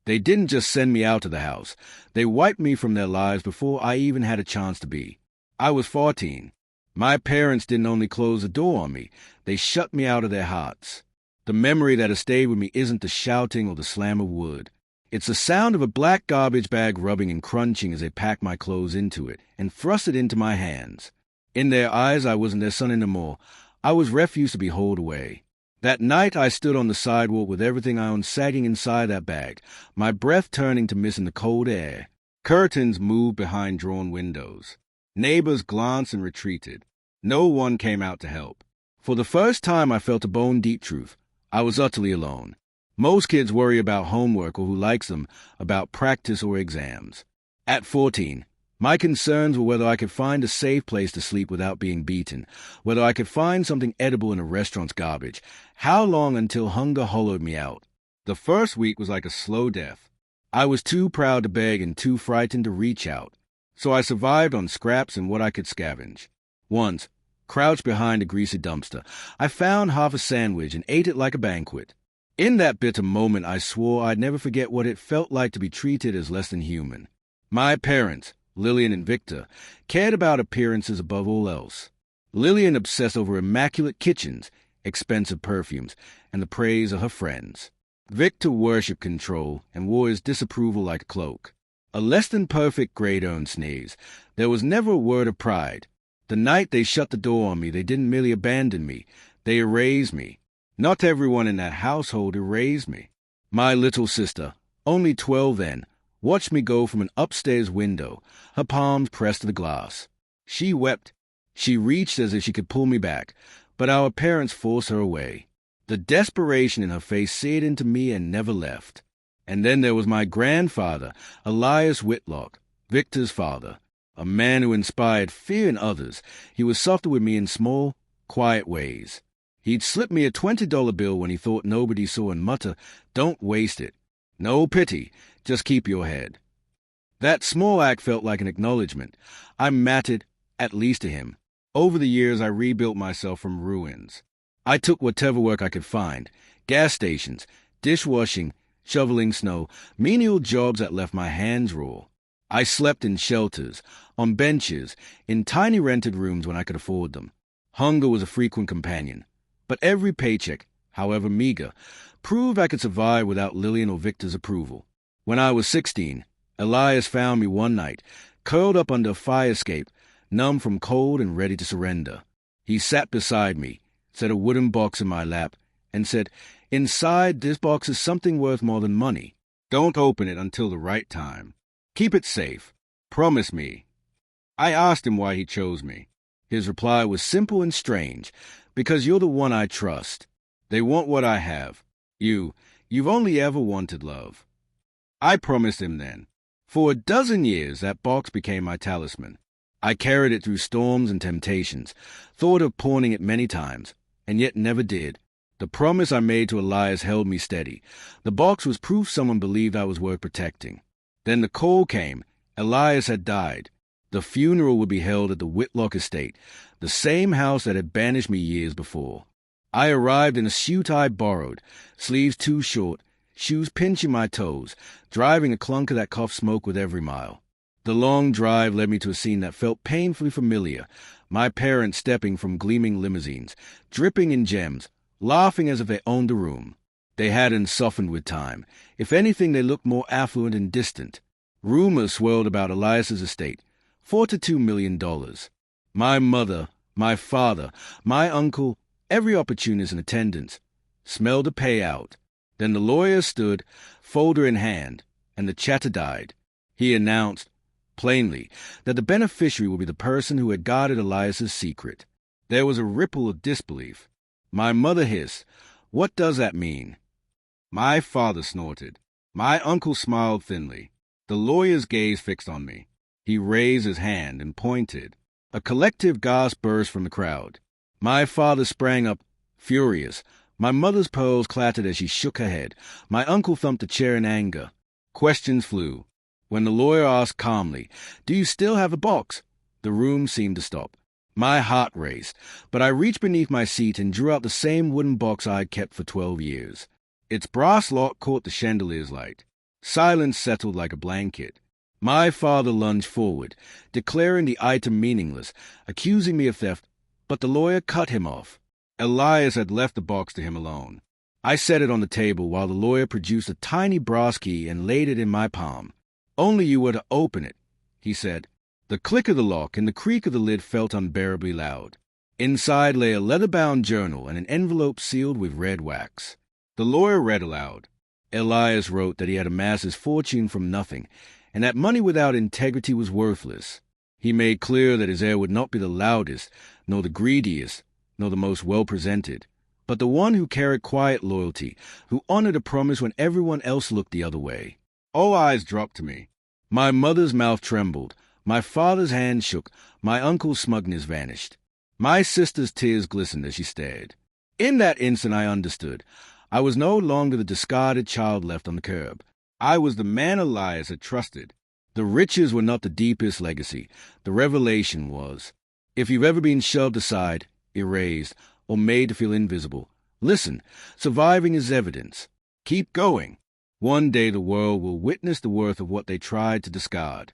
They didn't just send me out of the house. They wiped me from their lives before I even had a chance to be. I was 14. My parents didn't only close the door on me, they shut me out of their hearts. The memory that has stayed with me isn't the shouting or the slam of wood. It's the sound of a black garbage bag rubbing and crunching as they packed my clothes into it and thrust it into my hands. In their eyes, I wasn't their son anymore. I was refuse to be hauled away. That night, I stood on the sidewalk with everything I owned sagging inside that bag, my breath turning to mist in the cold air. Curtains moved behind drawn windows. Neighbors glanced and retreated. No one came out to help. For the first time, I felt a bone-deep truth. I was utterly alone. Most kids worry about homework or who likes them, about practice or exams. At 14, my concerns were whether I could find a safe place to sleep without being beaten, whether I could find something edible in a restaurant's garbage, how long until hunger hollowed me out. The first week was like a slow death. I was too proud to beg and too frightened to reach out, so I survived on scraps and what I could scavenge. Once, crouched behind a greasy dumpster, I found half a sandwich and ate it like a banquet. In that bitter moment, I swore I'd never forget what it felt like to be treated as less than human. My parents, Lillian and Victor, cared about appearances above all else. Lillian obsessed over immaculate kitchens, expensive perfumes, and the praise of her friends. Victor worshipped control and wore his disapproval like a cloak. A less-than-perfect grade earned sneeze. There was never a word of pride. The night they shut the door on me, they didn't merely abandon me. They erased me. Not everyone in that household erased me. My little sister, only 12 then, watched me go from an upstairs window, her palms pressed to the glass. She wept. She reached as if she could pull me back, but our parents forced her away. The desperation in her face seared into me and never left. And then there was my grandfather, Elias Whitlock, Victor's father, a man who inspired fear in others. He was softer with me in small, quiet ways. He'd slip me a $20 bill when he thought nobody saw and mutter, "Don't waste it. No pity, just keep your head." That small act felt like an acknowledgement. I mattered, at least to him. Over the years, I rebuilt myself from ruins. I took whatever work I could find, gas stations, dishwashing, shoveling snow, menial jobs that left my hands raw. I slept in shelters, on benches, in tiny rented rooms when I could afford them. Hunger was a frequent companion. But every paycheck, however meager, proved I could survive without Lillian or Victor's approval. When I was 16, Elias found me one night, curled up under a fire escape, numb from cold and ready to surrender. He sat beside me, set a wooden box in my lap, and said, "Inside this box is something worth more than money. Don't open it until the right time. Keep it safe. Promise me." I asked him why he chose me. His reply was simple and strange. "Because you're the one I trust. They want what I have. You've only ever wanted love." I promised him then. For a dozen years, that box became my talisman. I carried it through storms and temptations, thought of pawning it many times, and yet never did. The promise I made to Elias held me steady. The box was proof someone believed I was worth protecting. Then the call came. Elias had died. The funeral would be held at the Whitlock estate, the same house that had banished me years before. I arrived in a suit I borrowed, sleeves too short, shoes pinching my toes, driving a clunker that coughed smoke with every mile. The long drive led me to a scene that felt painfully familiar, my parents stepping from gleaming limousines, dripping in gems, laughing as if they owned the room. They hadn't softened with time. If anything, they looked more affluent and distant. Rumors swirled about Elias's estate, $4 to $2 million. My mother, my father, my uncle, every opportunist in attendance, smelled a payout. Then the lawyer stood, folder in hand, and the chatter died. He announced, plainly, that the beneficiary would be the person who had guarded Elias's secret. There was a ripple of disbelief. My mother hissed, "What does that mean?" My father snorted. My uncle smiled thinly. The lawyer's gaze fixed on me. He raised his hand and pointed. A collective gasp burst from the crowd. My father sprang up, furious. My mother's pearls clattered as she shook her head. My uncle thumped a chair in anger. Questions flew. When the lawyer asked calmly, "Do you still have the box?" the room seemed to stop. My heart raced, but I reached beneath my seat and drew out the same wooden box I had kept for 12 years. Its brass lock caught the chandelier's light. Silence settled like a blanket. My father lunged forward, declaring the item meaningless, accusing me of theft, but the lawyer cut him off. Elias had left the box to him alone. I set it on the table while the lawyer produced a tiny brass key and laid it in my palm. Only you were to open it, he said. The click of the lock and the creak of the lid felt unbearably loud. Inside lay a leather-bound journal and an envelope sealed with red wax. The lawyer read aloud. Elias wrote that he had amassed his fortune from nothing, and that money without integrity was worthless. He made clear that his heir would not be the loudest, nor the greediest, nor the most well-presented, but the one who carried quiet loyalty, who honored a promise when everyone else looked the other way. All eyes dropped to me. My mother's mouth trembled, my father's hand shook, my uncle's smugness vanished. My sister's tears glistened as she stared. In that instant I understood. I was no longer the discarded child left on the curb. I was the man Elias had trusted. The riches were not the deepest legacy. The revelation was. If you've ever been shoved aside, erased, or made to feel invisible, listen, surviving is evidence. Keep going. One day the world will witness the worth of what they tried to discard.